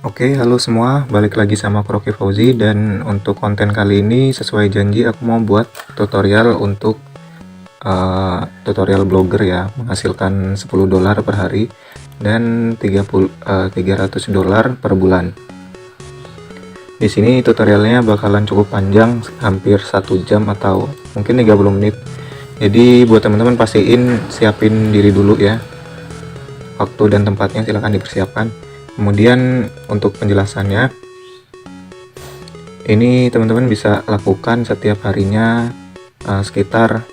Oke, halo semua, balik lagi sama Kroki Fauzi, dan untuk konten kali ini sesuai janji aku mau buat tutorial untuk tutorial blogger ya, menghasilkan $10 per hari dan 300 dolar per bulan. Di sini tutorialnya bakalan cukup panjang, hampir 1 jam atau mungkin 30 menit. Jadi buat teman-teman pastiin siapin diri dulu ya. Waktu dan tempatnya silahkan dipersiapkan. Kemudian untuk penjelasannya, ini teman-teman bisa lakukan setiap harinya sekitar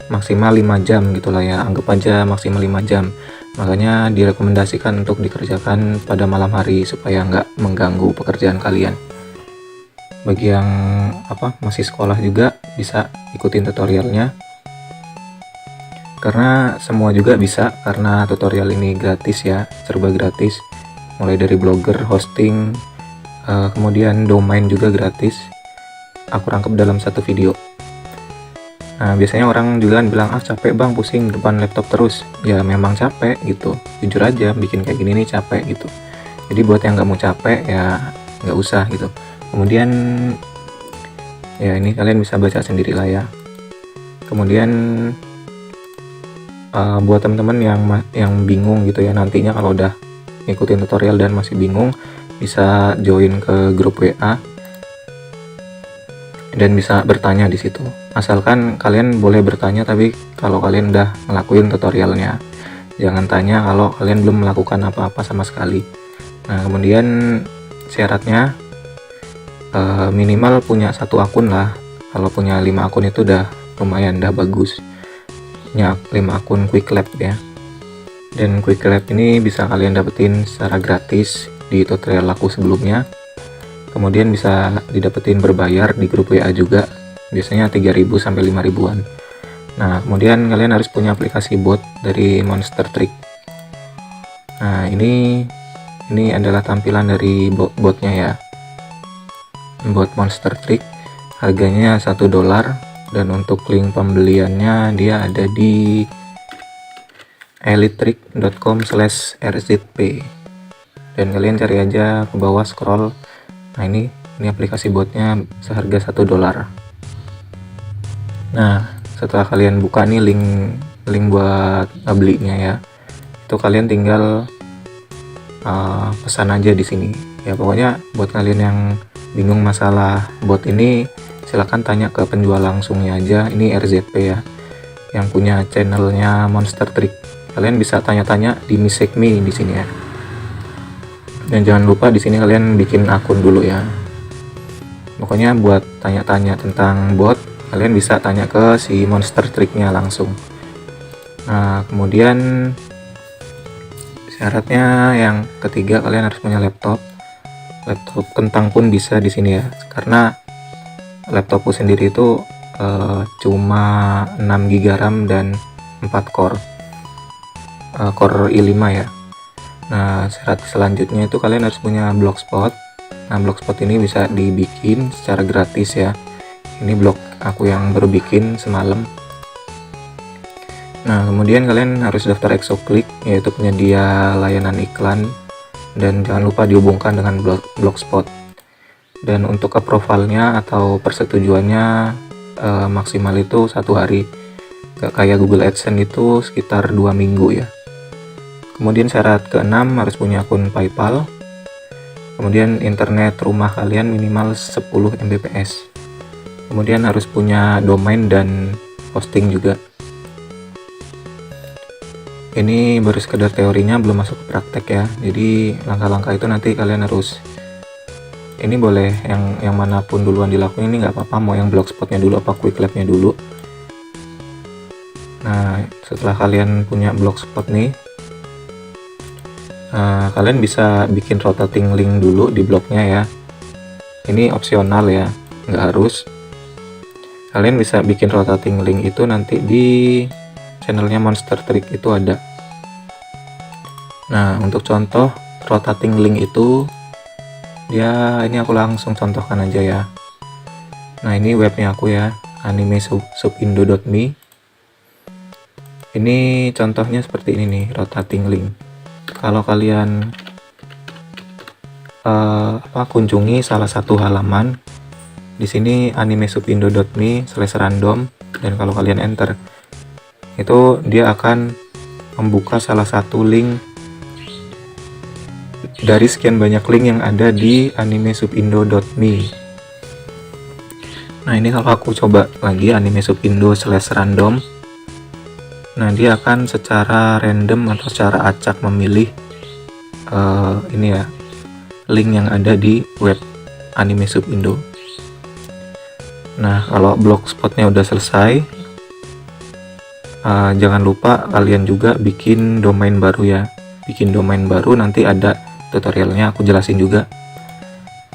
maksimal 5 jam gitulah ya, anggap aja maksimal 5 jam. Makanya direkomendasikan untuk dikerjakan pada malam hari supaya nggak mengganggu pekerjaan kalian. Bagi yang masih sekolah juga bisa ikutin tutorialnya, karena semua juga bisa, karena tutorial ini gratis ya, serba gratis, mulai dari blogger, hosting, kemudian domain juga gratis, aku rangkap dalam satu video. Nah, biasanya orang juga bilang, capek bang, pusing depan laptop terus. Ya memang capek gitu, jujur aja bikin kayak gini nih capek gitu. Jadi buat yang nggak mau capek ya nggak usah gitu. Kemudian ya ini kalian bisa baca sendiri lah ya. Kemudian buat teman-teman yang bingung gitu ya, nantinya kalau udah ngikutin tutorial dan masih bingung, bisa join ke grup WA dan bisa bertanya di situ. Asalkan kalian boleh bertanya, tapi kalau kalian udah ngelakuin tutorialnya. Jangan tanya kalau kalian belum melakukan apa-apa sama sekali. Nah, kemudian syaratnya minimal punya 1 akun lah. Kalau punya 5 akun itu udah lumayan, udah bagus. Punya 5 akun Quick Lab ya. Dan Quick Lab ini bisa kalian dapetin secara gratis di tutorial aku sebelumnya. Kemudian bisa didapetin berbayar di grup WA juga, biasanya 3.000 sampai 5.000-an. Nah, kemudian kalian harus punya aplikasi bot dari Monster Trick. Nah, ini adalah tampilan dari botnya ya. Bot Monster Trick harganya $1, dan untuk link pembeliannya dia ada di elitetrick.com/rzp, dan kalian cari aja ke bawah, scroll. Nah, ini aplikasi botnya seharga $1. Nah, setelah kalian buka nih link buat belinya ya, itu kalian tinggal pesan aja di sini ya. Pokoknya buat kalian yang bingung masalah bot ini, silahkan tanya ke penjual langsungnya aja. Ini RZP ya, yang punya channelnya Monster Trick. Kalian bisa tanya-tanya di Misek.me di sini ya. Dan jangan lupa di sini kalian bikin akun dulu ya. Pokoknya buat tanya-tanya tentang bot, kalian bisa tanya ke si Monster Trick-nya langsung. Nah, kemudian syaratnya yang ketiga, kalian harus punya laptop kentang pun bisa di sini ya, karena laptopku sendiri itu cuma 6 GB RAM dan 4 core i5 ya. Nah, syarat selanjutnya itu kalian harus punya Blogspot. Nah, Blogspot ini bisa dibikin secara gratis ya. Ini blog aku yang baru bikin semalam. Nah, kemudian kalian harus daftar ExoClick, yaitu penyedia layanan iklan, dan jangan lupa dihubungkan dengan Blogspot. Dan untuk approvalnya atau persetujuannya maksimal itu 1 hari. Gak kayak Google AdSense itu sekitar 2 minggu ya. Kemudian syarat ke-6, harus punya akun PayPal. Kemudian internet rumah kalian minimal 10 Mbps. Kemudian harus punya domain dan hosting juga. Ini baru sekedar teorinya, belum masuk ke praktek ya. Jadi langkah-langkah itu nanti kalian harus, ini boleh yang manapun duluan dilakuin, ini nggak apa-apa, mau yang Blogspotnya dulu apa Quick Lab-nya dulu. Nah, setelah kalian punya Blogspot nih, kalian bisa bikin rotating link dulu di blognya ya. Ini opsional ya, nggak harus. Kalian bisa bikin rotating link itu nanti di channelnya Monster Trick itu ada. Nah, untuk contoh rotating link itu, ini aku langsung contohkan aja ya. Nah, ini webnya aku ya, animesubindo.me. Ini contohnya seperti ini nih, rotating link. Kalau kalian kunjungi salah satu halaman. Di sini animesupindo.me/random, dan kalau kalian enter itu dia akan membuka salah satu link dari sekian banyak link yang ada di animesupindo.me. Nah, ini kalau aku coba lagi animesupindo/random, nah dia akan secara random atau secara acak memilih ini ya, link yang ada di web animesupindo. Nah, kalau blogspotnya udah selesai, jangan lupa kalian juga bikin domain baru ya. Bikin domain baru, nanti ada tutorialnya, aku jelasin juga.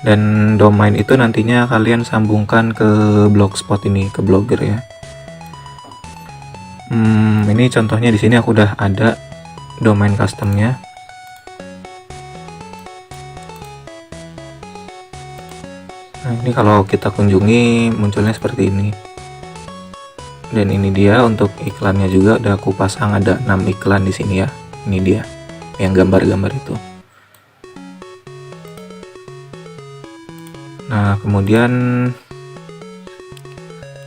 Dan domain itu nantinya kalian sambungkan ke blogspot ini, ke Blogger ya. Ini contohnya di sini aku udah ada domain customnya. Nah, ini kalau kita kunjungi munculnya seperti ini. Dan ini dia untuk iklannya juga udah aku pasang, ada 6 iklan di sini ya. Ini dia yang gambar-gambar itu. Nah, kemudian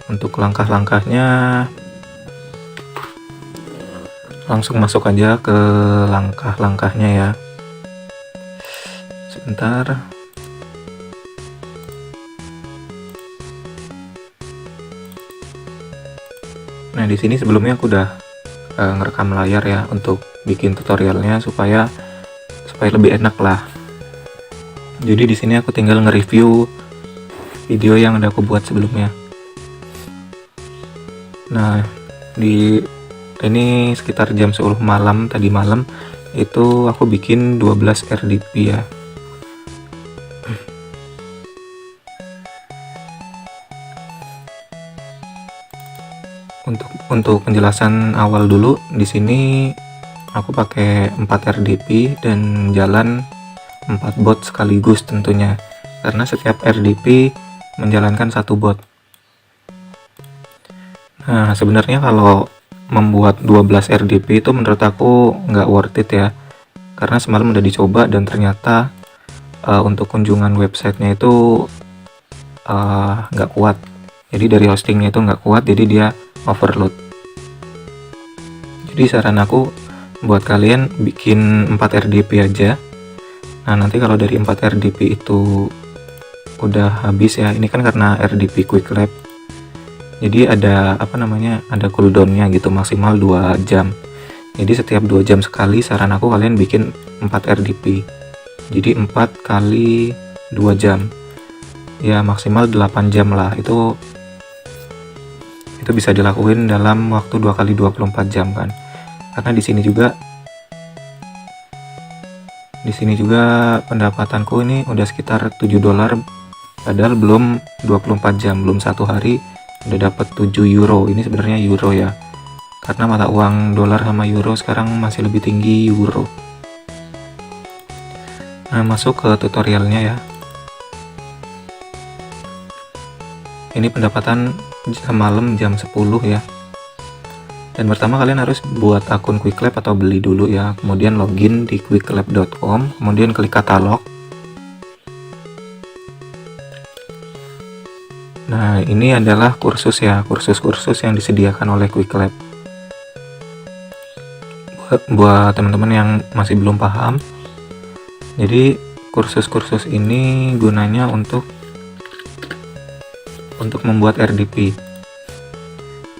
untuk langkah-langkahnya langsung masuk aja ke langkah-langkahnya ya. Sebentar. Nah, di sini sebelumnya aku udah ngerekam layar ya untuk bikin tutorialnya supaya lebih enak lah. Jadi di sini aku tinggal nge-review video yang udah aku buat sebelumnya. Nah, di ini sekitar jam 10 malam tadi malam itu aku bikin 12 RDP ya. Untuk penjelasan awal dulu, di sini aku pakai 4 RDP dan jalan 4 bot sekaligus tentunya, karena setiap RDP menjalankan 1 bot. Nah, sebenarnya kalau membuat 12 RDP itu menurut aku nggak worth it ya, karena semalam udah dicoba dan ternyata untuk kunjungan websitenya itu nggak kuat. Jadi dari hostingnya itu nggak kuat, jadi dia overload. Jadi saran aku buat kalian bikin 4 RDP aja. Nah, nanti kalau dari 4 RDP itu udah habis ya, ini kan karena RDP quick lab, jadi ada ada cooldownnya gitu, maksimal 2 jam. Jadi setiap 2 jam sekali saran aku kalian bikin 4 RDP. Jadi 4 kali 2 jam ya, maksimal 8 jam lah. Itu bisa dilakuin dalam waktu 2 kali 24 jam kan, karena di sini juga pendapatanku ini udah sekitar $7, padahal belum 24 jam, belum 1 hari udah dapat 7 euro. Ini sebenarnya euro ya, karena mata uang dolar sama euro sekarang masih lebih tinggi euro. Nah, masuk ke tutorialnya ya. Ini pendapatan malam jam 10 ya. Dan pertama kalian harus buat akun QuickLab atau beli dulu ya, kemudian login di quicklab.com, kemudian klik katalog. Nah, ini adalah kursus ya, kursus-kursus yang disediakan oleh QuickLab. Buat teman-teman yang masih belum paham, jadi kursus-kursus ini gunanya untuk membuat RDP.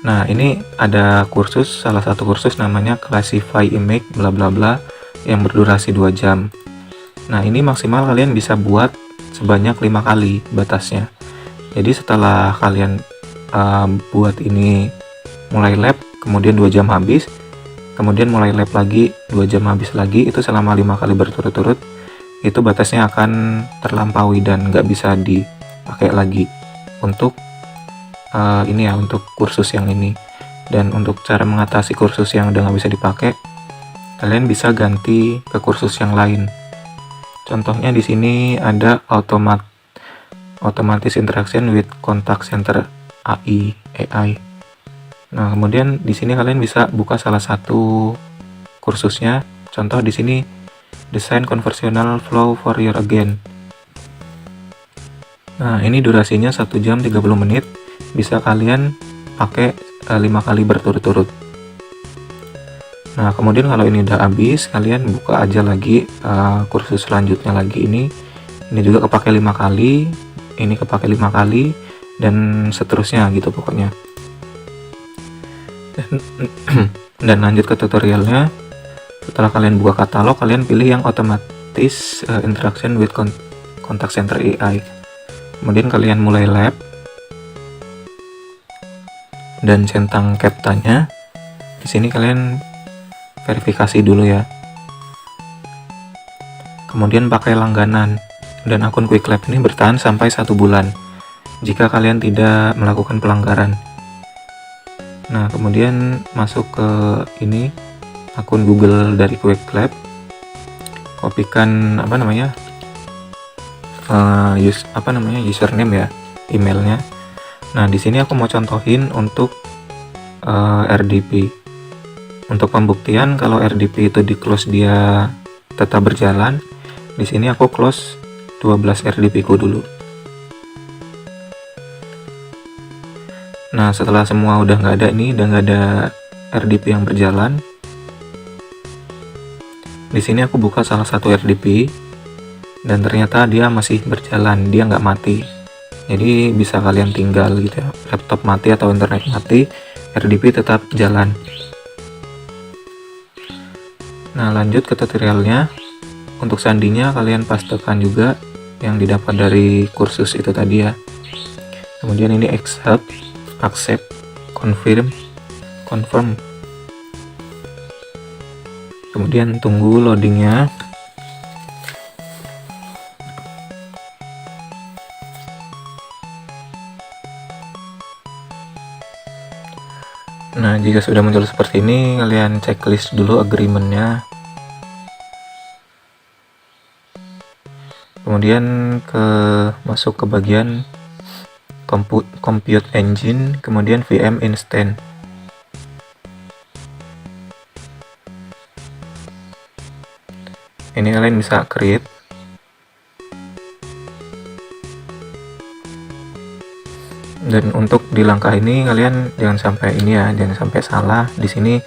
Nah, ini ada kursus, salah satu kursus namanya Classify Image bla bla bla yang berdurasi 2 jam. Nah, ini maksimal kalian bisa buat sebanyak 5 kali batasnya. Jadi setelah kalian buat ini, mulai lab, kemudian 2 jam habis, kemudian mulai lab lagi, 2 jam habis lagi, itu selama 5 kali berturut-turut, itu batasnya akan terlampaui dan nggak bisa dipakai lagi untuk ini ya, untuk kursus yang ini. Dan untuk cara mengatasi kursus yang udah nggak bisa dipakai, kalian bisa ganti ke kursus yang lain. Contohnya di sini ada automatic interaction with contact center AI. Nah, kemudian di sini kalian bisa buka salah satu kursusnya. Contoh di sini design conversational flow for your agent. Nah, ini durasinya 1 jam 30 menit, bisa kalian pakai 5 kali berturut-turut. Nah, kemudian kalau ini udah habis, kalian buka aja lagi kursus selanjutnya lagi ini. Ini juga kepake 5 kali, ini kepake 5 kali, dan seterusnya gitu pokoknya. Dan lanjut ke tutorialnya. Setelah kalian buka katalog, kalian pilih yang otomatis interaction with contact center AI. Kemudian kalian mulai lab dan centang CAPTCHA-nya. Di sini kalian verifikasi dulu ya. Kemudian pakai langganan, dan akun QuickLab ini bertahan sampai 1 bulan jika kalian tidak melakukan pelanggaran. Nah, kemudian masuk ke ini akun Google dari QuickLab, kopikan username ya, emailnya. Nah, di sini aku mau contohin untuk RDP. Untuk pembuktian kalau RDP itu di close dia tetap berjalan, di sini aku close 12 RDP ku dulu. Nah, setelah semua udah nggak ada nih, udah nggak ada RDP yang berjalan, di sini aku buka salah satu RDP dan ternyata dia masih berjalan, dia nggak mati. Jadi bisa kalian tinggal gitu ya, laptop mati atau internet mati, RDP tetap jalan. Nah, lanjut ke tutorialnya. Untuk sandinya kalian pastekan juga yang didapat dari kursus itu tadi ya. Kemudian ini accept, confirm. Kemudian tunggu loadingnya. Nah, jika sudah muncul seperti ini, kalian checklist dulu agreement-nya. Kemudian masuk ke bagian compute engine, kemudian VM instant. Ini kalian bisa create. Dan untuk di langkah ini kalian jangan sampai salah. Di sini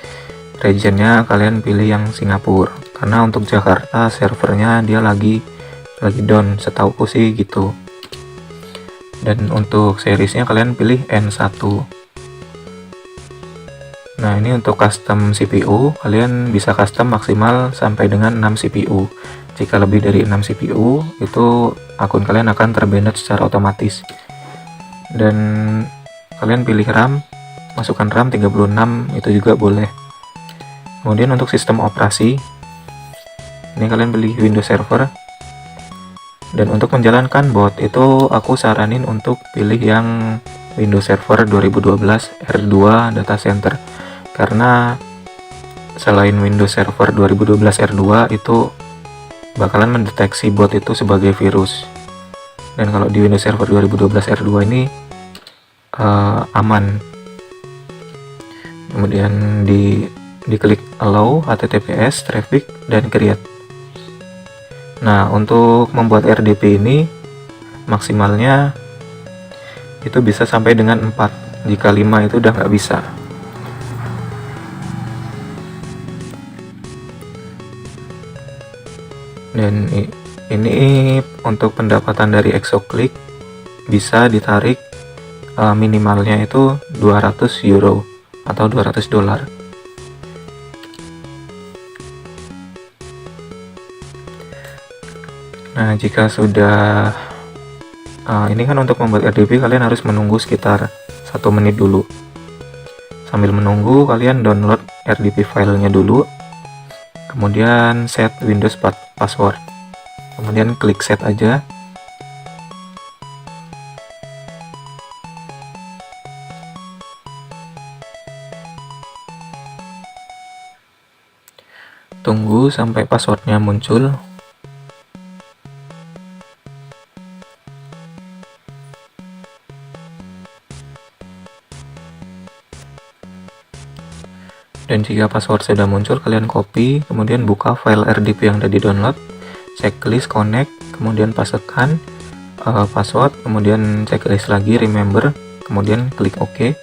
regionnya kalian pilih yang Singapura, karena untuk Jakarta servernya dia lagi down, setauku sih gitu. Dan untuk seriesnya kalian pilih N1. Nah, ini untuk custom CPU kalian bisa custom maksimal sampai dengan 6 CPU. Jika lebih dari 6 CPU itu akun kalian akan terbanned secara otomatis. Dan kalian pilih RAM, masukkan RAM 36, itu juga boleh. Kemudian untuk sistem operasi, ini kalian pilih Windows Server. Dan untuk menjalankan bot itu aku saranin untuk pilih yang Windows Server 2012 R2 Data Center, karena selain Windows Server 2012 R2 itu bakalan mendeteksi bot itu sebagai virus. Dan kalau di Windows Server 2012 R2 ini aman. Kemudian diklik allow https traffic dan create. Nah, untuk membuat RDP ini maksimalnya itu bisa sampai dengan 4. Jika 5 itu udah nggak bisa. Dan ini untuk pendapatan dari ExoClick bisa ditarik minimalnya itu 200 euro atau 200 dolar. Nah, jika sudah ini kan untuk membuat RDP kalian harus menunggu sekitar 1 menit dulu. Sambil menunggu kalian download RDP filenya dulu, kemudian set Windows password, kemudian klik set aja. Tunggu sampai passwordnya muncul. Dan jika password sudah muncul, kalian copy, kemudian buka file RDP yang sudah di download, checklist connect, kemudian pastekan, password, kemudian checklist lagi, remember, kemudian klik OK,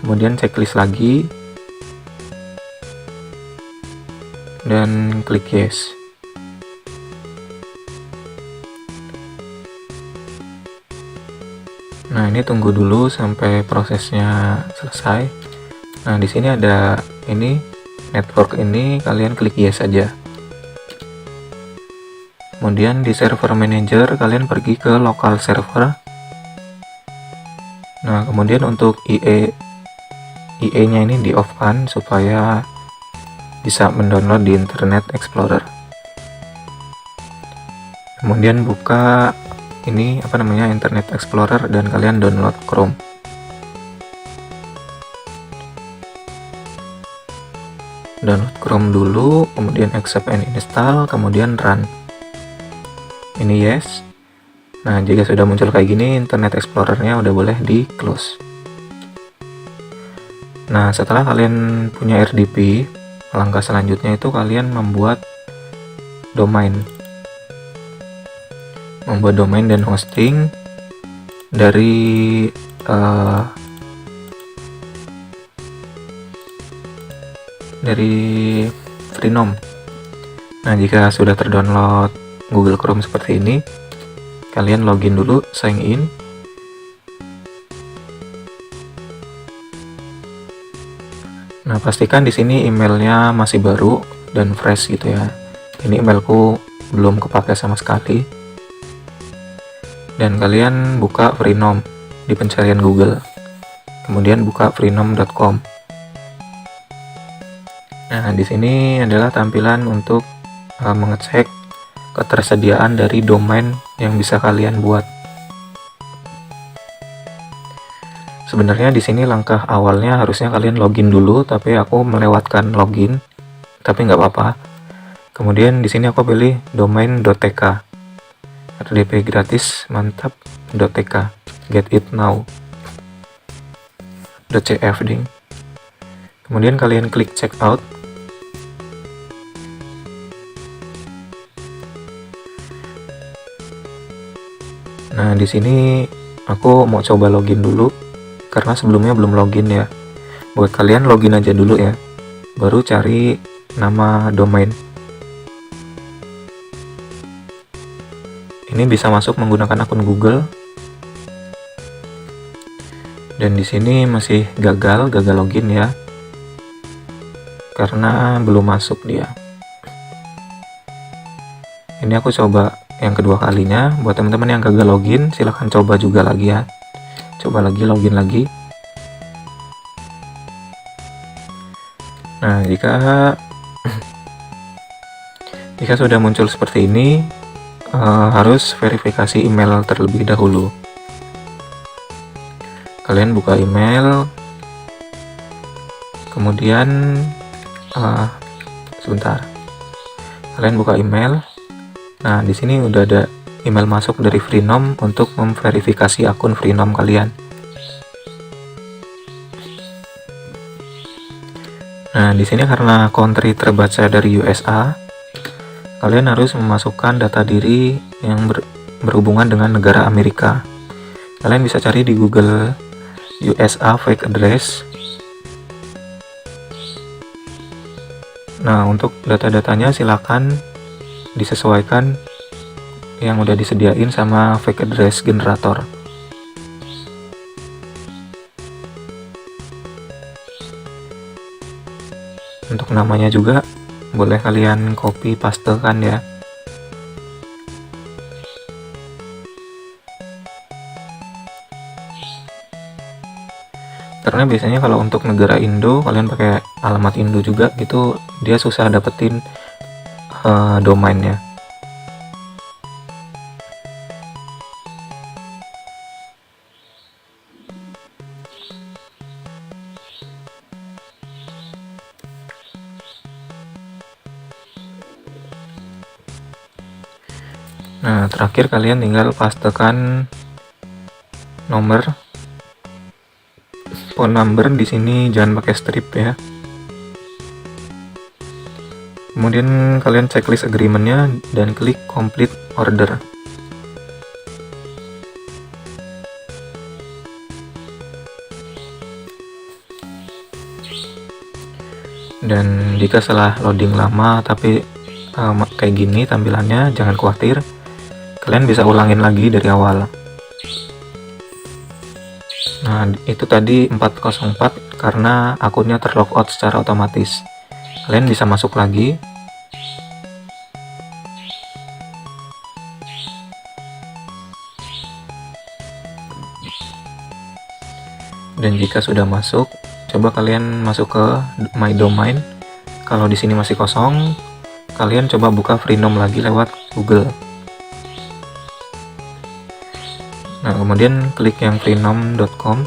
kemudian checklist lagi, dan klik yes. Nah, ini tunggu dulu sampai prosesnya selesai. Nah, di sini ada ini network, ini kalian klik yes saja. Kemudian di server manager kalian pergi ke local server. Nah, kemudian untuk IE-nya ini di off kan supaya bisa mendownload di Internet Explorer. Kemudian buka ini Internet Explorer dan kalian download Chrome. Download Chrome dulu, kemudian accept and install, kemudian run. Ini yes. Nah, jika sudah muncul kayak gini, Internet Explorer-nya udah boleh di close. Nah, setelah kalian punya RDP, langkah selanjutnya itu kalian membuat domain. Membuat domain dan hosting dari Freenom. Nah, jika sudah terdownload Google Chrome seperti ini, kalian login dulu, sign in. Nah, pastikan di sini emailnya masih baru dan fresh gitu ya. Ini emailku belum kepake sama sekali. Dan kalian buka Freenom di pencarian Google. Kemudian buka freenom.com. Nah, di sini adalah tampilan untuk mengecek ketersediaan dari domain yang bisa kalian buat. Sebenarnya di sini langkah awalnya harusnya kalian login dulu, tapi aku melewatkan login, tapi nggak apa-apa. Kemudian di sini aku pilih domain.tk. RDP gratis mantap.tk, get it now .cf ding. Kemudian kalian klik check out. Nah, di sini aku mau coba login dulu karena sebelumnya belum login ya. Buat kalian login aja dulu ya, baru cari nama domain. Ini bisa masuk menggunakan akun Google. Dan di sini masih gagal login ya. Karena belum masuk dia. Ini aku coba yang kedua kalinya. Buat teman-teman yang gagal login, silahkan coba juga lagi ya. Coba lagi, login lagi. Nah, jika sudah muncul seperti ini, harus verifikasi email terlebih dahulu. Kalian buka email, kemudian sebentar, kalian buka email. Nah, di sini udah ada email masuk dari Freenom untuk memverifikasi akun Freenom kalian. Nah, di sini karena country terbaca dari USA, kalian harus memasukkan data diri yang berhubungan dengan negara Amerika. Kalian bisa cari di Google USA fake address. Nah, untuk data-datanya silakan disesuaikan yang udah disediain sama fake address generator. Untuk namanya juga boleh kalian copy paste kan ya. Karena biasanya kalau untuk negara Indo kalian pakai alamat Indo juga gitu, dia susah dapetin domainnya. Nah, terakhir kalian tinggal pastekan nomor phone number. Di sini jangan pakai strip ya. Kemudian kalian checklist agreementnya dan klik complete order. Dan jika setelah loading lama tapi kayak gini tampilannya, jangan khawatir, kalian bisa ulangin lagi dari awal. Nah, itu tadi 404 karena akunnya terlogout secara otomatis. Kalian bisa masuk lagi. Dan jika sudah masuk, coba kalian masuk ke My Domain. Kalau di sini masih kosong, kalian coba buka Freenom lagi lewat Google. Nah, kemudian klik yang freenom.com.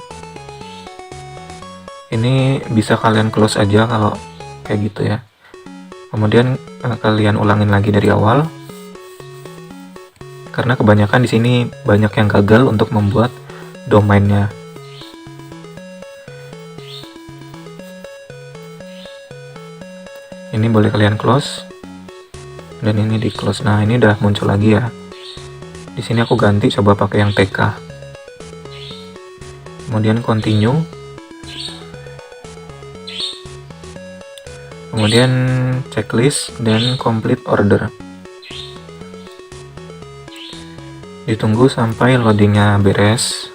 Ini bisa kalian close aja kalau kayak gitu ya. Kemudian kalian ulangin lagi dari awal. Karena kebanyakan di sini banyak yang gagal untuk membuat domainnya. Ini boleh kalian close. Dan ini di close. Nah, ini udah muncul lagi ya. Di sini aku ganti, coba pakai yang TK. Kemudian continue. Kemudian checklist dan complete order. Ditunggu sampai loadingnya beres.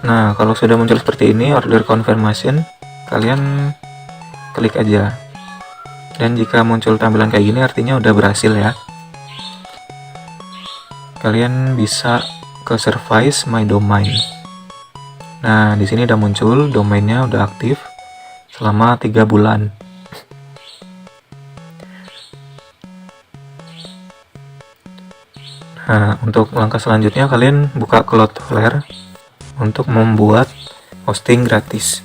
Nah, kalau sudah muncul seperti ini, order confirmation, kalian klik aja. Dan jika muncul tampilan kayak gini artinya udah berhasil ya. Kalian bisa ke service My Domain. Nah, di sini udah muncul, domainnya udah aktif selama 3 bulan. Nah, untuk langkah selanjutnya kalian buka Cloudflare untuk membuat hosting gratis.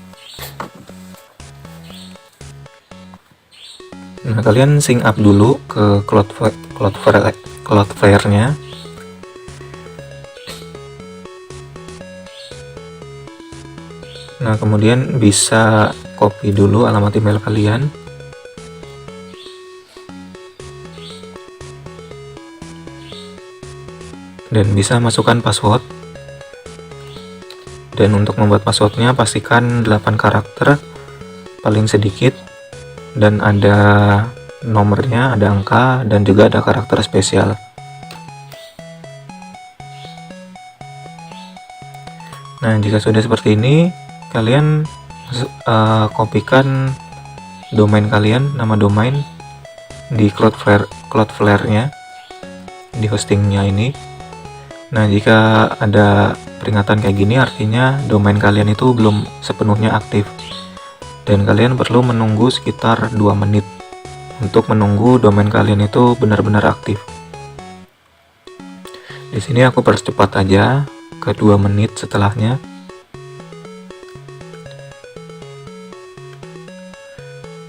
Nah, kalian sync up dulu ke Cloudflare-nya. Nah, kemudian bisa copy dulu alamat email kalian. Dan bisa masukkan password. Dan untuk membuat passwordnya pastikan 8 karakter paling sedikit. Dan ada nomornya, ada angka, dan juga ada karakter spesial. Nah, jika sudah seperti ini, kalian kopikan domain kalian, nama domain di Cloudflare-nya, di hostingnya ini. Nah, jika ada peringatan kayak gini, artinya domain kalian itu belum sepenuhnya aktif. Dan kalian perlu menunggu sekitar 2 menit untuk menunggu domain kalian itu benar-benar aktif. Di sini aku percepat aja ke 2 menit setelahnya.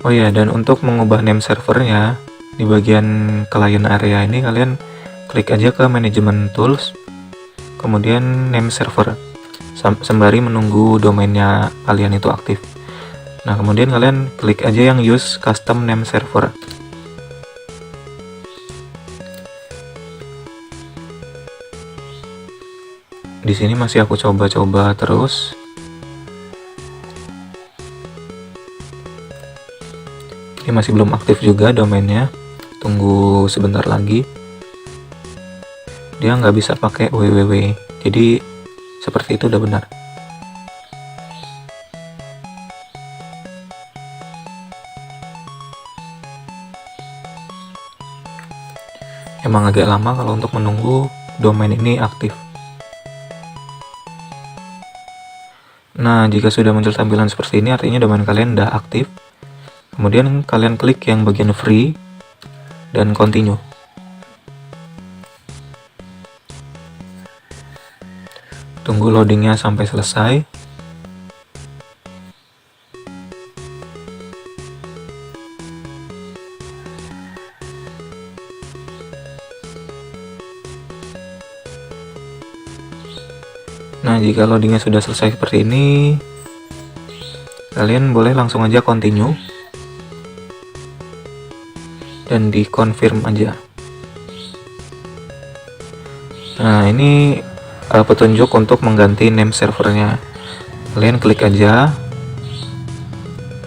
Oh ya, dan untuk mengubah name servernya di bagian client area ini kalian klik aja ke manajemen tools, kemudian name server, sembari menunggu domainnya kalian itu aktif. Nah, kemudian kalian klik aja yang use custom name server. Di sini masih aku coba-coba terus. Ini masih belum aktif juga domainnya. Tunggu sebentar lagi. Dia nggak bisa pakai www. Jadi seperti itu udah benar. Emang agak lama kalau untuk menunggu domain ini aktif. Nah, jika sudah muncul tampilan seperti ini artinya domain kalian udah aktif. Kemudian kalian klik yang bagian free dan continue. Tunggu loadingnya sampai selesai. Nah, jika loadingnya sudah selesai seperti ini, kalian boleh langsung aja continue dan di confirm aja. Nah, ini petunjuk untuk mengganti name servernya. Kalian klik aja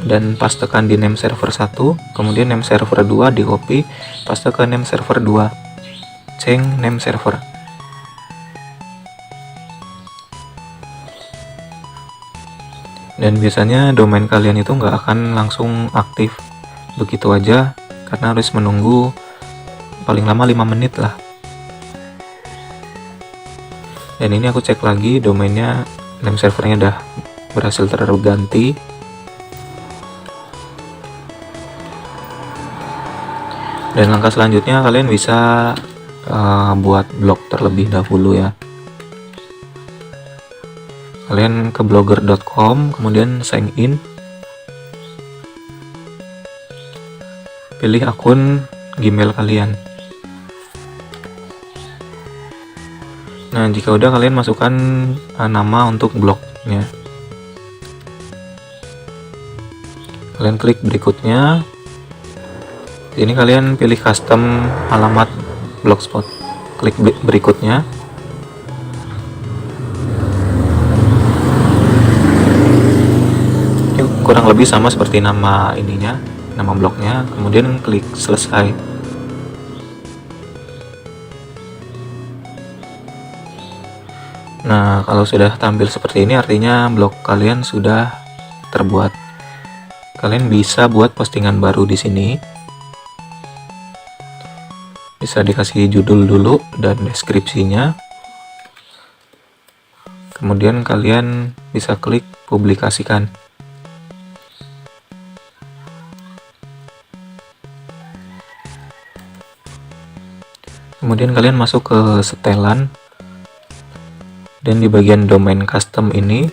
dan pastekan di name server 1, kemudian name server 2 di copy, paste ke name server 2, change name server. Dan biasanya domain kalian itu nggak akan langsung aktif begitu aja, karena harus menunggu paling lama 5 menit lah. Dan ini aku cek lagi domainnya, name servernya udah berhasil terganti. Dan langkah selanjutnya kalian bisa buat blog terlebih dahulu ya. Kalian ke blogger.com, kemudian sign in, pilih akun Gmail kalian. Nah, jika udah, kalian masukkan nama untuk blognya. Kalian klik berikutnya. Ini kalian pilih custom alamat blogspot. Klik berikutnya. Ini kurang lebih sama seperti nama ininya, nama blognya. Kemudian klik selesai. Nah, kalau sudah tampil seperti ini artinya blog kalian sudah terbuat. Kalian bisa buat postingan baru di sini. Bisa dikasih judul dulu dan deskripsinya. Kemudian kalian bisa klik publikasikan. Kemudian kalian masuk ke setelan. Dan di bagian domain custom ini,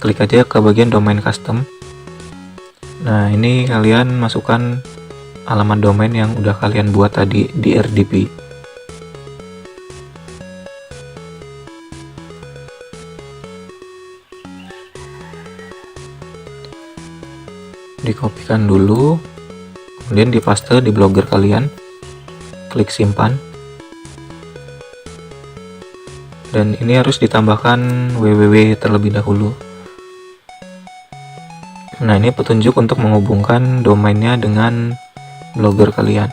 klik aja ke bagian domain custom. Nah, ini kalian masukkan alamat domain yang udah kalian buat tadi di RDP. Dikopikan dulu, kemudian dipaste di blogger kalian. Klik simpan. Dan ini harus ditambahkan www terlebih dahulu. Nah, ini petunjuk untuk menghubungkan domainnya dengan blogger kalian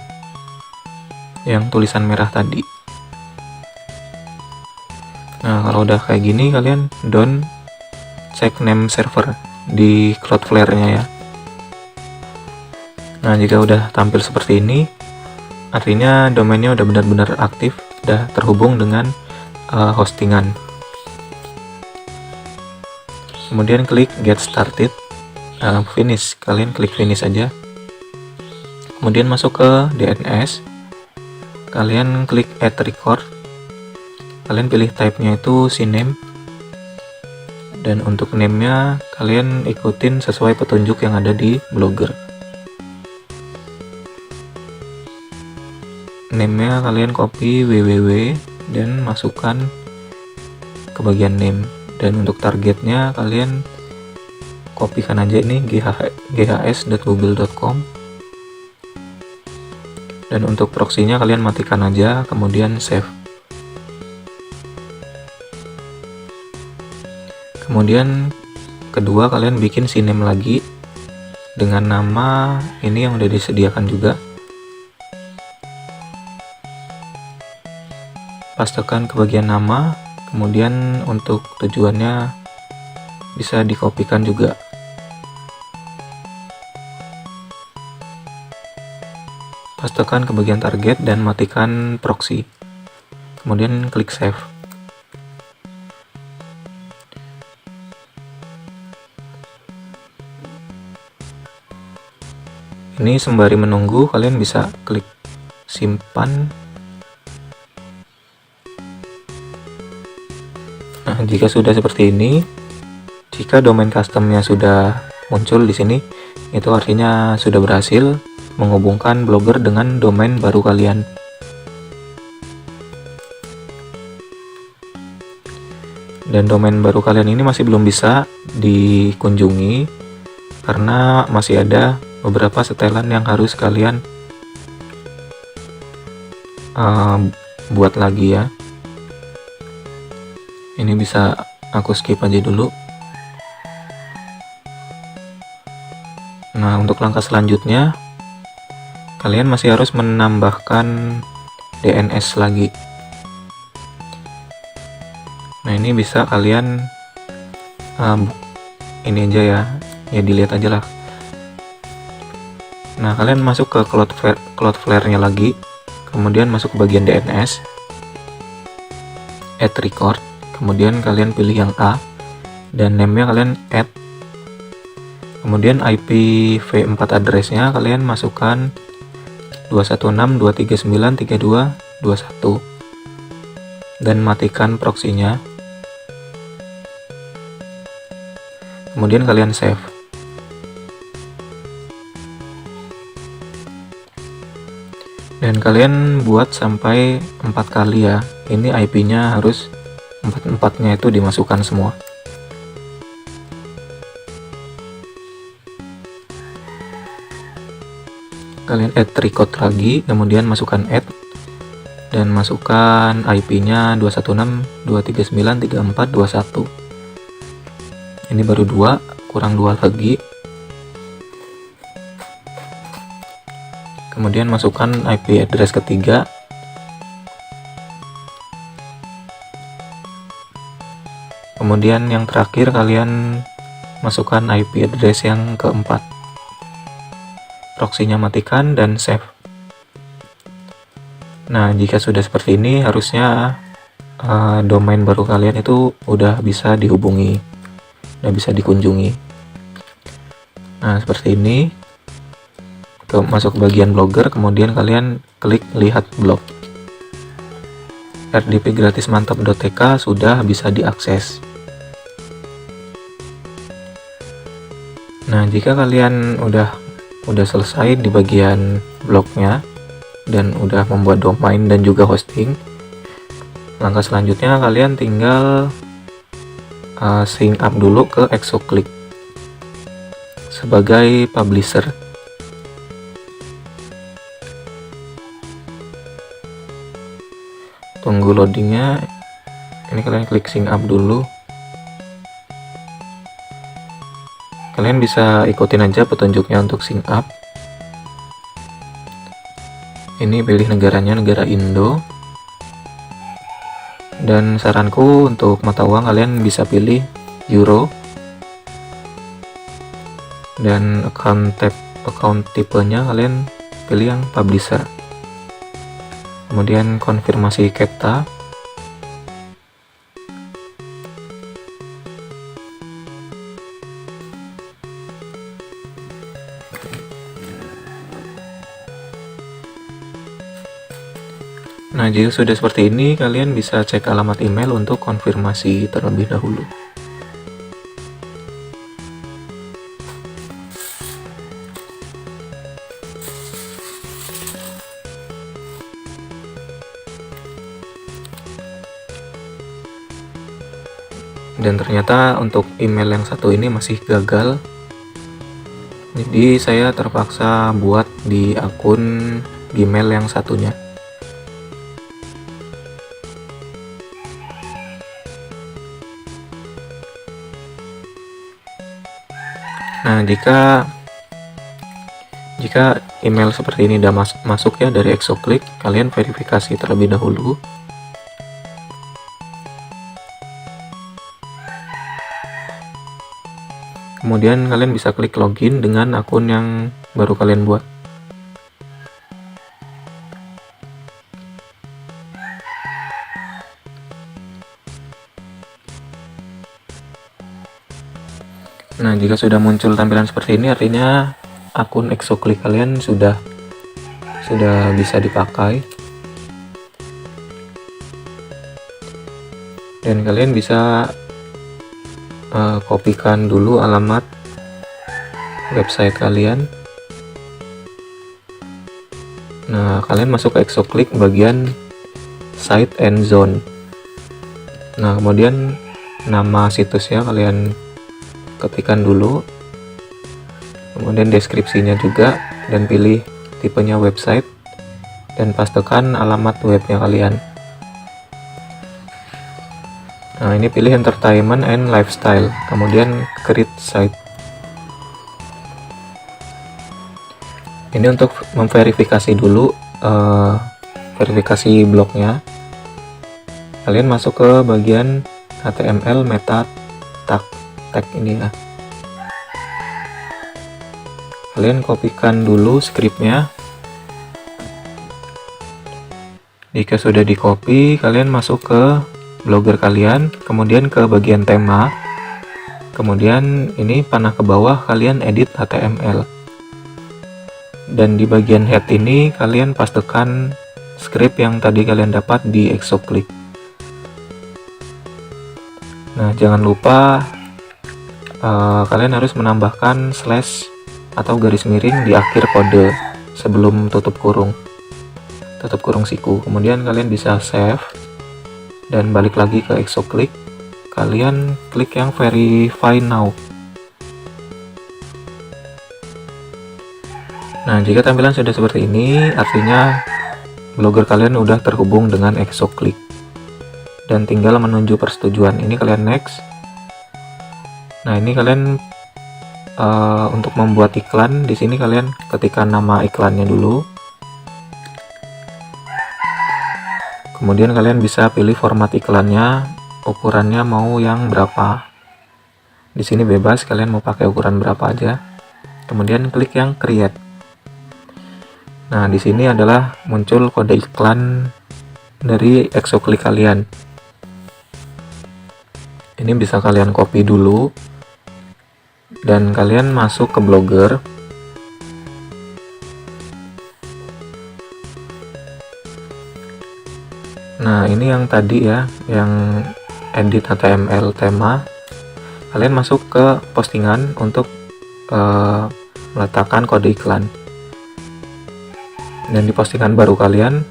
yang tulisan merah tadi. Nah, kalau udah kayak gini, kalian down cek name server di Cloudflare-nya ya. Nah, jika udah tampil seperti ini, artinya domainnya udah benar-benar aktif, udah terhubung dengan hostingan. Kemudian klik get started, finish. Kalian klik finish aja. Kemudian masuk ke DNS. Kalian klik add record. Kalian pilih type-nya itu CNAME. Dan untuk name-nya kalian ikutin sesuai petunjuk yang ada di blogger. Name-nya kalian copy www dan masukkan ke bagian name. Dan untuk targetnya kalian kopikan aja ini ghs.google.com. Dan untuk proxy-nya kalian matikan aja, kemudian save. Kemudian kedua, kalian bikin CNAME lagi dengan nama ini yang udah disediakan juga. Pastekan ke bagian nama, kemudian untuk tujuannya bisa dikopikan juga. Pastekan ke bagian target dan matikan proxy. Kemudian klik save. Ini sembari menunggu, kalian bisa klik simpan. Nah, jika sudah seperti ini, jika domain customnya sudah muncul di sini, itu artinya sudah berhasil menghubungkan blogger dengan domain baru kalian. Dan domain baru kalian ini masih belum bisa dikunjungi karena masih ada beberapa setelan yang harus kalian buat lagi ya. Ini bisa aku skip aja dulu. Nah, untuk langkah selanjutnya kalian masih harus menambahkan DNS lagi. Nah, ini bisa kalian ini aja ya dilihat aja lah. Nah, kalian masuk ke Cloudflare-nya lagi, kemudian masuk ke bagian DNS, add record, kemudian kalian pilih yang A, dan name-nya kalian add, kemudian IPv4 address-nya kalian masukkan 216.239.32.21, dan matikan proxy-nya, kemudian kalian save. Dan kalian buat sampai 4 kali ya. Ini IP-nya harus 4-4-nya itu dimasukkan semua. Kalian add record lagi, kemudian masukkan add, dan masukkan IP-nya 216.239.34.21. Ini baru 2, kurang 2 lagi. Kemudian masukkan IP address ketiga, kemudian yang terakhir kalian masukkan IP address yang keempat. Proxy-nya matikan dan save. Nah, jika sudah seperti ini harusnya domain baru kalian itu udah bisa dihubungi, udah bisa dikunjungi. Nah, seperti ini. Masuk ke bagian blogger, kemudian kalian klik lihat blog. rdpgratismantap.tk sudah bisa diakses. Nah, jika kalian udah selesai di bagian blognya dan udah membuat domain dan juga hosting, langkah selanjutnya kalian tinggal sync up dulu ke ExoClick sebagai publisher. Tunggu loadingnya. Ini kalian klik sync up dulu. Kalian bisa ikutin aja petunjuknya untuk sync up. Ini pilih negaranya negara Indo, dan saranku untuk mata uang kalian bisa pilih euro, dan account tipenya kalian pilih yang publisher. Kemudian konfirmasi CAPTCHA. Nah, jika sudah seperti ini, kalian bisa cek alamat email untuk konfirmasi terlebih dahulu. Dan ternyata untuk email yang satu ini masih gagal, jadi saya terpaksa buat di akun Gmail yang satunya. Nah, jika email seperti ini udah masuk ya dari ExoClick, kalian verifikasi terlebih dahulu. Kemudian kalian bisa klik login dengan akun yang baru kalian buat. Nah, jika sudah muncul tampilan seperti ini, artinya akun ExoClick kalian sudah bisa dipakai. Dan kalian bisa kopikan dulu alamat website kalian. Nah, kalian masuk ke ExoClick bagian site and zone. Nah, kemudian nama situsnya kalian ketikkan dulu, kemudian deskripsinya juga, dan pilih tipenya website, dan pastekan alamat webnya kalian. Nah, ini pilih entertainment and lifestyle, kemudian create site. Ini untuk memverifikasi dulu, verifikasi blognya. Kalian masuk ke bagian HTML meta tag ini ya. Kalian kopikan dulu scriptnya. Jika sudah di copy, kalian masuk ke Blogger kalian, kemudian ke bagian tema, kemudian ini panah ke bawah kalian edit HTML, dan di bagian head ini kalian pastekan script yang tadi kalian dapat di Exoclick. Nah, jangan lupa kalian harus menambahkan slash atau garis miring di akhir kode sebelum tutup kurung siku. Kemudian kalian bisa save dan balik lagi ke Exoclick. Kalian klik yang verify now. Nah, jika tampilan sudah seperti ini, artinya Blogger kalian udah terhubung dengan Exoclick dan tinggal menuju persetujuan. Ini kalian next. Nah, ini kalian untuk membuat iklan, di sini kalian ketikkan nama iklannya dulu. Kemudian kalian bisa pilih format iklannya, ukurannya mau yang berapa. Di sini bebas, kalian mau pakai ukuran berapa aja. Kemudian klik yang create. Nah, di sini adalah muncul kode iklan dari Exoclick kalian. Ini bisa kalian copy dulu dan kalian masuk ke Blogger. Nah, ini yang tadi ya, yang edit HTML tema. Kalian masuk ke postingan untuk meletakkan kode iklan. Dan di postingan baru kalian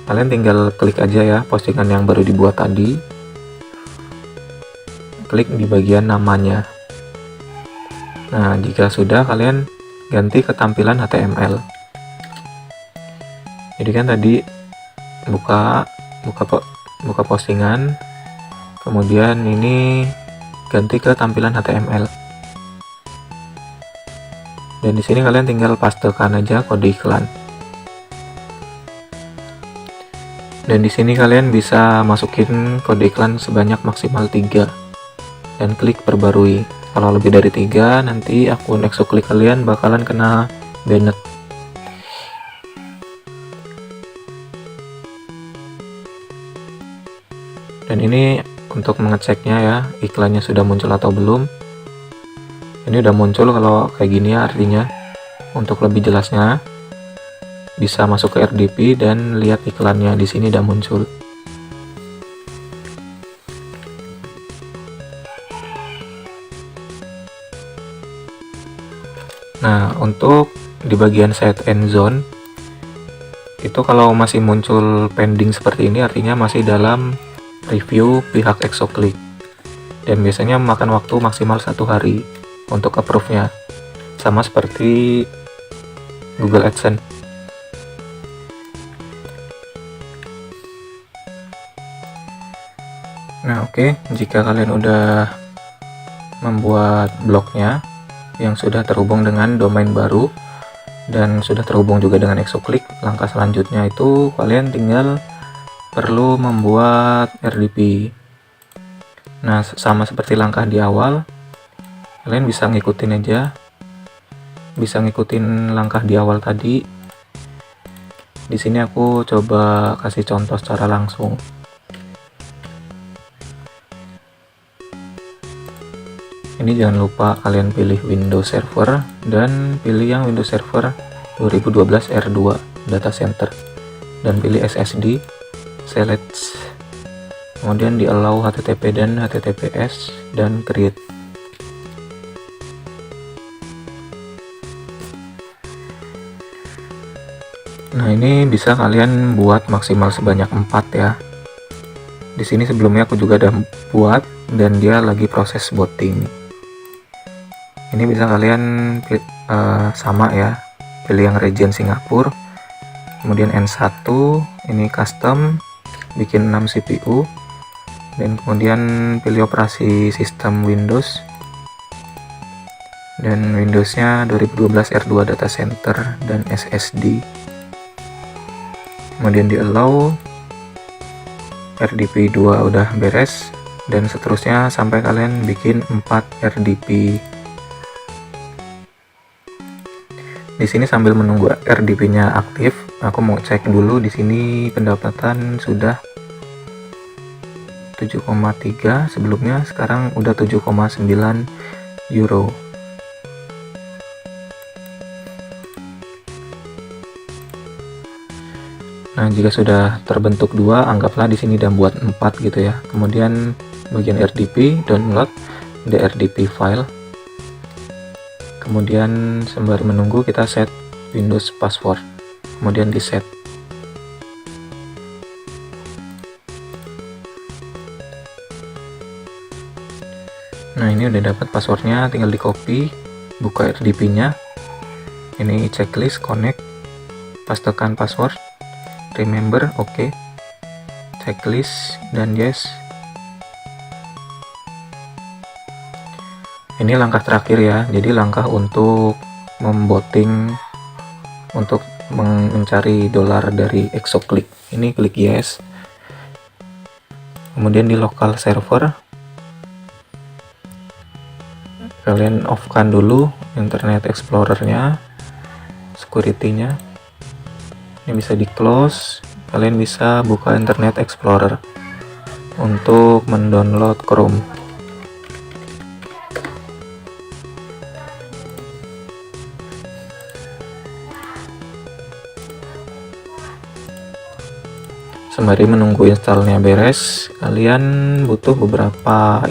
tinggal klik aja ya postingan yang baru dibuat tadi. Klik di bagian namanya. Nah, jika sudah, kalian ganti ke tampilan HTML. Jadi kan tadi buka postingan, kemudian ini ganti ke tampilan HTML. Dan di sini kalian tinggal pastekan aja kode iklan. Dan di sini kalian bisa masukin kode iklan sebanyak maksimal 3 dan klik perbarui. Kalau lebih dari 3, nanti akun Exoclick kalian bakalan kena banned. Dan ini untuk mengeceknya ya, iklannya sudah muncul atau belum. Ini udah muncul kalau kayak gini ya, artinya untuk lebih jelasnya bisa masuk ke RDP dan lihat iklannya. Di sini udah muncul. Nah, untuk di bagian set end zone itu kalau masih muncul pending seperti ini, artinya masih dalam review pihak Exoclick, dan biasanya memakan waktu maksimal 1 hari untuk approve-nya, sama seperti Google AdSense. Nah, oke, jika kalian udah membuat blognya yang sudah terhubung dengan domain baru dan sudah terhubung juga dengan Exoclick, langkah selanjutnya itu kalian tinggal perlu membuat RDP. Nah, sama seperti langkah di awal, kalian bisa ngikutin aja, bisa ngikutin langkah di awal tadi. Di sini aku coba kasih contoh secara langsung. Ini jangan lupa kalian pilih Windows Server dan pilih yang Windows Server 2012 R2 Data Center dan pilih SSD, select, kemudian di allow HTTP dan HTTPS dan create. Nah, ini bisa kalian buat maksimal sebanyak 4 ya. Di sini sebelumnya aku juga udah buat dan dia lagi proses booting. Ini bisa kalian sama ya, pilih yang region Singapura, kemudian N1, ini custom, bikin 6 CPU, dan kemudian pilih operasi sistem Windows, dan Windowsnya 2012 R2 data center dan SSD. Kemudian di allow, RDP 2 udah beres, dan seterusnya sampai kalian bikin 4 RDP. Di sini sambil menunggu RDP-nya aktif, aku mau cek dulu di sini pendapatan sudah 7,3, sebelumnya sekarang udah 7,9 euro. Nah, jika sudah terbentuk 2, anggaplah di sini udah buat 4 gitu ya. Kemudian bagian RDP, download the RDP file. Kemudian sembari menunggu kita set Windows password. Kemudian di set. Nah, ini udah dapat passwordnya, tinggal di copy, buka RDP-nya. Ini checklist, connect, pastekan password, remember, oke, checklist, dan yes. Ini langkah terakhir ya, jadi langkah untuk memboting, untuk mencari dolar dari ExoClick. Ini klik yes. Kemudian di local server, kalian off-kan dulu Internet Explorer-nya, security-nya. Ini bisa di close, kalian bisa buka Internet Explorer untuk mendownload Chrome. Sembari menunggu installnya beres, kalian butuh beberapa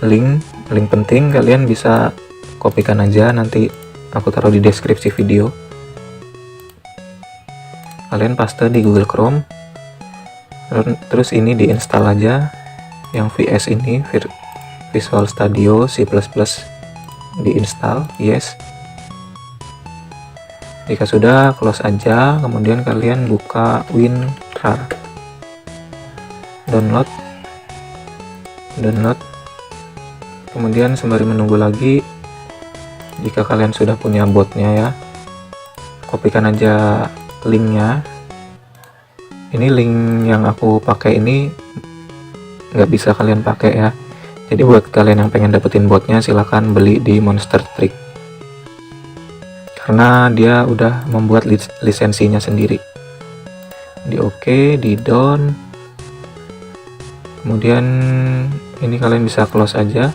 link penting. Kalian bisa kopikan aja, nanti aku taruh di deskripsi video. Kalian paste di Google Chrome, terus ini diinstal aja yang VS ini, Visual Studio C++, diinstal, yes. Jika sudah, close aja. Kemudian kalian buka WinRAR, download. Kemudian sembari menunggu lagi, jika kalian sudah punya botnya ya, kopikan aja linknya. Ini link yang aku pakai ini nggak bisa kalian pakai ya, jadi buat kalian yang pengen dapetin botnya silahkan beli di Monster Trick, karena dia udah membuat lisensinya sendiri. Di OK, di down, kemudian ini kalian bisa close aja,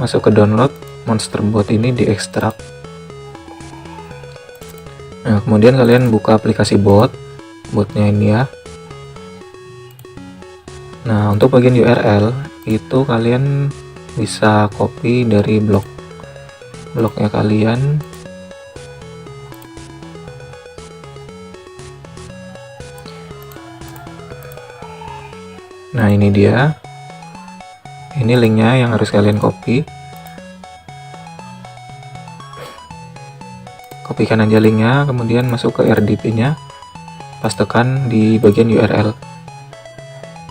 masuk ke download monster bot ini, di ekstrak. Nah, kemudian kalian buka aplikasi botnya ini ya. Nah, untuk bagian URL itu kalian bisa copy dari blognya kalian. Nah, ini dia, ini linknya yang harus kalian kopikan aja linknya, kemudian masuk ke RDP nya, pastekan di bagian URL.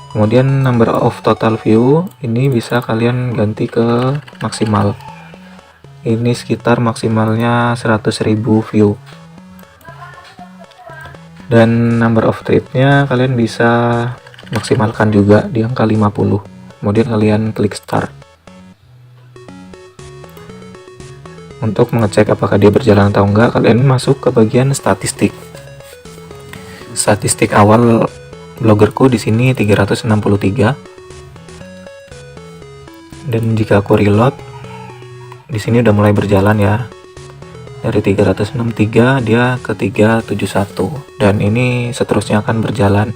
Kemudian number of total view ini bisa kalian ganti ke maksimal. Ini sekitar maksimalnya 100.000 view. Dan number of tripnya kalian bisa maksimalkan juga di angka 50. Kemudian kalian klik start. Untuk mengecek apakah dia berjalan atau enggak, kalian masuk ke bagian statistik. Statistik awal bloggerku di sini 363. Dan jika aku reload, di sini udah mulai berjalan ya. Dari 363 dia ke 371, dan ini seterusnya akan berjalan.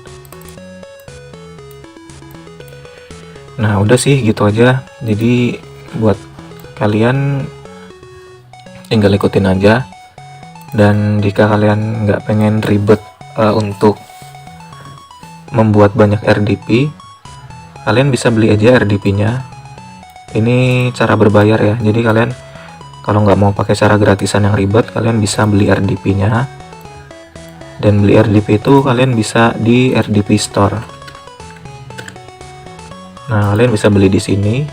Nah, udah sih gitu aja. Jadi buat kalian tinggal ikutin aja. Dan jika kalian nggak pengen ribet untuk membuat banyak RDP, kalian bisa beli aja RDP-nya. Ini cara berbayar ya. Jadi kalian Kalau nggak mau pakai cara gratisan yang ribet, kalian bisa beli RDP-nya. Dan beli RDP itu kalian bisa di RDP Store. Nah, kalian bisa beli di sini.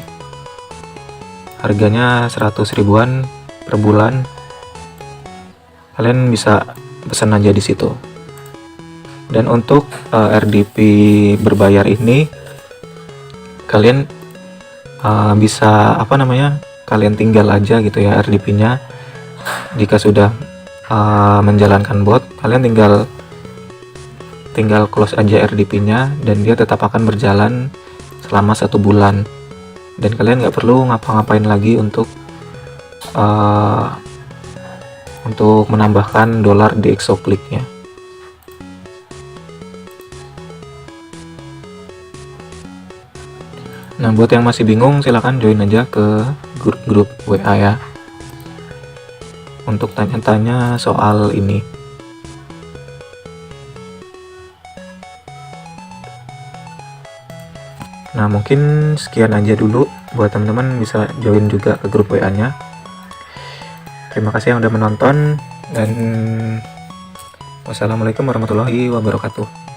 Harganya 100 ribuan per bulan. Kalian bisa pesan aja di situ. Dan untuk RDP berbayar ini, kalian bisa kalian tinggal aja gitu ya RDP-nya. Jika sudah menjalankan bot, kalian tinggal close aja RDP-nya dan dia tetap akan berjalan selama 1 bulan. Dan kalian nggak perlu ngapa-ngapain lagi untuk menambahkan dolar di Exoclick-nya. Nah, buat yang masih bingung, silahkan join aja ke grup WA ya, untuk tanya-tanya soal ini. Nah, mungkin sekian aja dulu. Buat teman-teman bisa join juga ke grup WA-nya. Terima kasih yang udah menonton, dan wassalamualaikum warahmatullahi wabarakatuh.